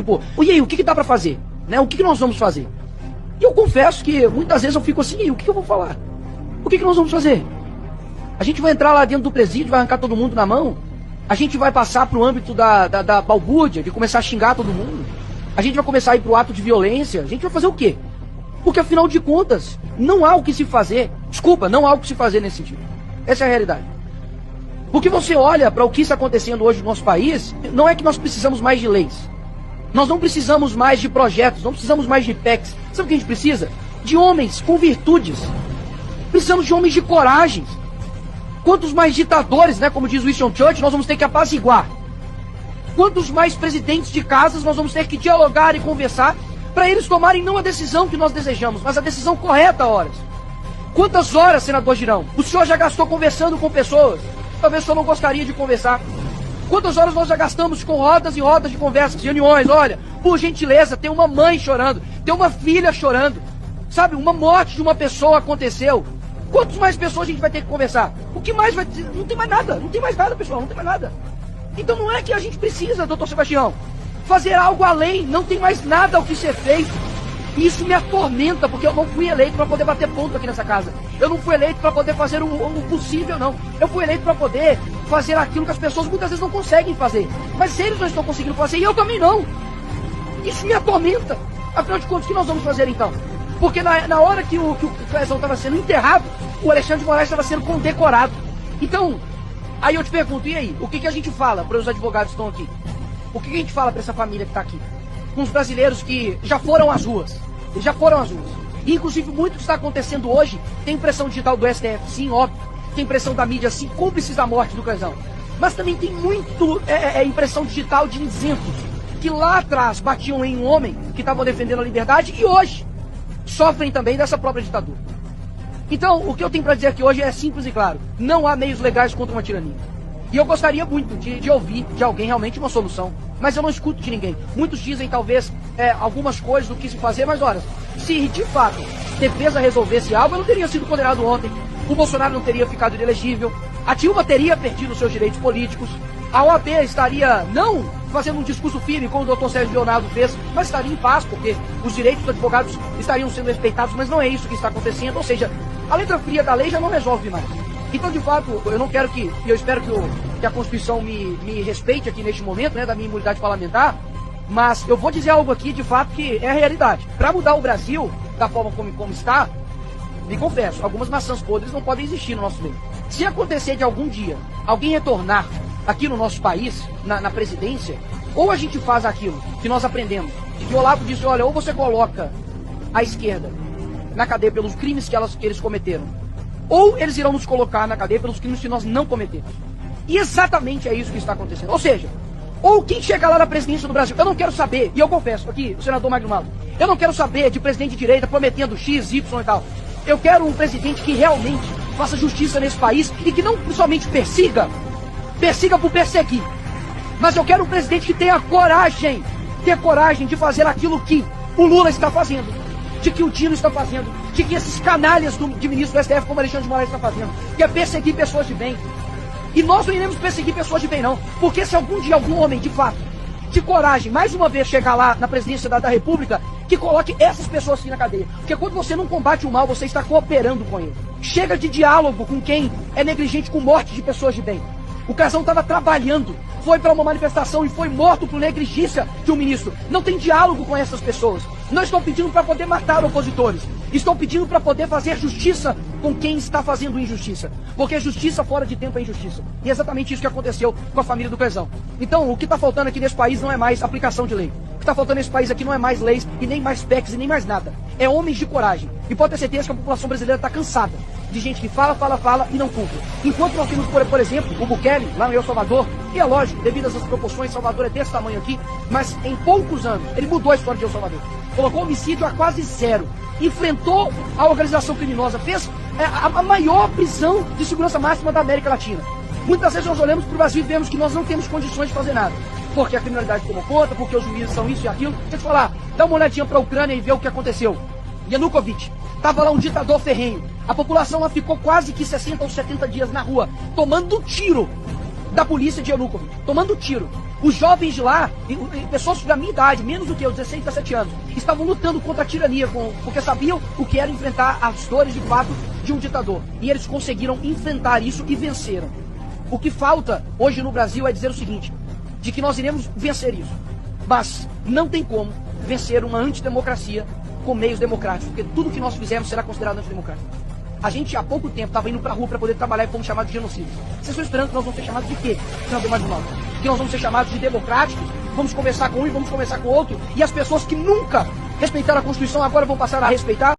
tipo, e aí, o que dá pra fazer? Né? O que nós vamos fazer? E eu confesso que muitas vezes eu fico assim, e aí, o que eu vou falar? O que nós vamos fazer? A gente vai entrar lá dentro do presídio, vai arrancar todo mundo na mão? A gente vai passar pro âmbito da balbúrdia, de começar a xingar todo mundo? A gente vai começar a ir pro ato de violência? A gente vai fazer o quê? Porque afinal de contas, não há o que se fazer. Desculpa, não há o que se fazer nesse sentido. Essa é a realidade. Porque você olha para o que está acontecendo hoje no nosso país, não é que nós precisamos mais de leis. Nós não precisamos mais de projetos, não precisamos mais de PECs. Sabe o que a gente precisa? De homens com virtudes. Precisamos de homens de coragem. Quantos mais ditadores, né, como diz Winston Churchill, nós vamos ter que apaziguar? Quantos mais presidentes de casas nós vamos ter que dialogar e conversar para eles tomarem não a decisão que nós desejamos, mas a decisão correta a horas? Quantas horas, senador Girão, o senhor já gastou conversando com pessoas? Talvez o senhor não gostaria de conversar. Quantas horas nós já gastamos com rodas e rodas de conversas, reuniões? Olha, por gentileza, tem uma mãe chorando, tem uma filha chorando. Sabe, uma morte de uma pessoa aconteceu. Quantas mais pessoas a gente vai ter que conversar? O que mais vai ter? Não tem mais nada, não tem mais nada, pessoal, não tem mais nada. Então não é que a gente precisa, doutor Sebastião, fazer algo além, não tem mais nada ao que ser feito. E isso me atormenta, porque eu não fui eleito para poder bater ponto aqui nessa casa. Eu não fui eleito para poder fazer o possível, não. Eu fui eleito para poder fazer aquilo que as pessoas muitas vezes não conseguem fazer. Mas eles não estão conseguindo fazer, e eu também não. Isso me atormenta. Afinal de contas, o que nós vamos fazer então? Porque na hora que o Clezão estava sendo enterrado, o Alexandre de Moraes estava sendo condecorado. Então, aí eu te pergunto, e aí? O que a gente fala para os advogados que estão aqui? O que a gente fala para essa família que está aqui? Com os brasileiros que já foram às ruas. Eles já foram às ruas. E, inclusive, muito que está acontecendo hoje tem pressão digital do STF, sim, óbvio. Tem pressão da mídia, sim, cúmplices da morte do Clezão. Mas também tem muito impressão digital de isentos que lá atrás batiam em um homem que estavam defendendo a liberdade e hoje sofrem também dessa própria ditadura. Então, o que eu tenho para dizer aqui hoje é simples e claro. Não há meios legais contra uma tirania. E eu gostaria muito de ouvir de alguém realmente uma solução. Mas eu não escuto de ninguém. Muitos dizem talvez algumas coisas do que se fazer, mas olha, se de fato defesa resolvesse algo, eu não teria sido condenado ontem. O Bolsonaro não teria ficado inelegível. A Dilma teria perdido os seus direitos políticos. A OAB estaria não fazendo um discurso firme, como o doutor Sérgio Leonardo fez, mas estaria em paz, porque os direitos dos advogados estariam sendo respeitados, mas não é isso que está acontecendo. Ou seja, a letra fria da lei já não resolve mais. Então, de fato, eu não quero que, e eu espero que a Constituição me respeite aqui neste momento, né, da minha imunidade parlamentar, mas eu vou dizer algo aqui, de fato, que é a realidade. Para mudar o Brasil, da forma como está, me confesso, algumas maçãs podres não podem existir no nosso meio. Se acontecer de algum dia alguém retornar aqui no nosso país, na presidência, ou a gente faz aquilo que nós aprendemos, de que o Olavo disse, olha, ou você coloca a esquerda na cadeia pelos crimes que eles cometeram, ou eles irão nos colocar na cadeia pelos crimes que nós não cometemos. E exatamente é isso que está acontecendo. Ou seja, ou quem chega lá na presidência do Brasil, eu não quero saber, e eu confesso aqui, o senador Magno Malta, eu não quero saber de presidente de direita prometendo X, Y e tal. Eu quero um presidente que realmente faça justiça nesse país e que não somente persiga por perseguir. Mas eu quero um presidente que tenha coragem de fazer aquilo que o Lula está fazendo, de que o Dino está fazendo, de que esses canalhas de ministro do STF como Alexandre de Moraes está fazendo, que é perseguir pessoas de bem. E nós não iremos perseguir pessoas de bem não, porque se algum dia algum homem de fato, de coragem, mais uma vez chegar lá na presidência da República, que coloque essas pessoas aqui na cadeia. Porque quando você não combate o mal, você está cooperando com ele. Chega de diálogo com quem é negligente com morte de pessoas de bem. O Clezão estava trabalhando, foi para uma manifestação e foi morto por negligência de um ministro. Não tem diálogo com essas pessoas. Não estão pedindo para poder matar opositores. Estão pedindo para poder fazer justiça com quem está fazendo injustiça. Porque justiça fora de tempo é injustiça. E é exatamente isso que aconteceu com a família do Clezão. Então, o que está faltando aqui nesse país não é mais aplicação de lei. O que está faltando nesse país aqui não é mais leis e nem mais PECs e nem mais nada. É homens de coragem. E pode ter certeza que a população brasileira está cansada de gente que fala e não cumpre. Enquanto nós temos, por exemplo, o Bukele, lá no El Salvador, e é lógico, devido a essas proporções, Salvador é desse tamanho aqui, mas em poucos anos, ele mudou a história de El Salvador. Colocou homicídio a quase zero. Enfrentou a organização criminosa, fez a maior prisão de segurança máxima da América Latina. Muitas vezes nós olhamos para o Brasil e vemos que nós não temos condições de fazer nada. Porque a criminalidade tomou conta, porque os juízes são isso e aquilo. Deixa eu te falar, dá uma olhadinha para a Ucrânia e vê o que aconteceu. Yanukovych, estava lá um ditador ferrenho. A população lá ficou quase que 60 ou 70 dias na rua, tomando tiro da polícia de Yanukovych. Tomando tiro. Os jovens de lá, pessoas da minha idade, menos do que eu, 16, 17 anos, estavam lutando contra a tirania, porque sabiam o que era enfrentar as dores de fato de um ditador. E eles conseguiram enfrentar isso e venceram. O que falta hoje no Brasil é dizer o seguinte, de que nós iremos vencer isso. Mas não tem como vencer uma antidemocracia com meios democráticos, porque tudo que nós fizermos será considerado antidemocrático. A gente há pouco tempo estava indo pra rua para poder trabalhar e fomos chamados de genocídio. Vocês estão esperando que nós vamos ser chamados de quê? Não, do mais mal. Que nós vamos ser chamados de democráticos, vamos conversar com um e vamos conversar com o outro, e as pessoas que nunca respeitaram a Constituição agora vão passar a respeitar?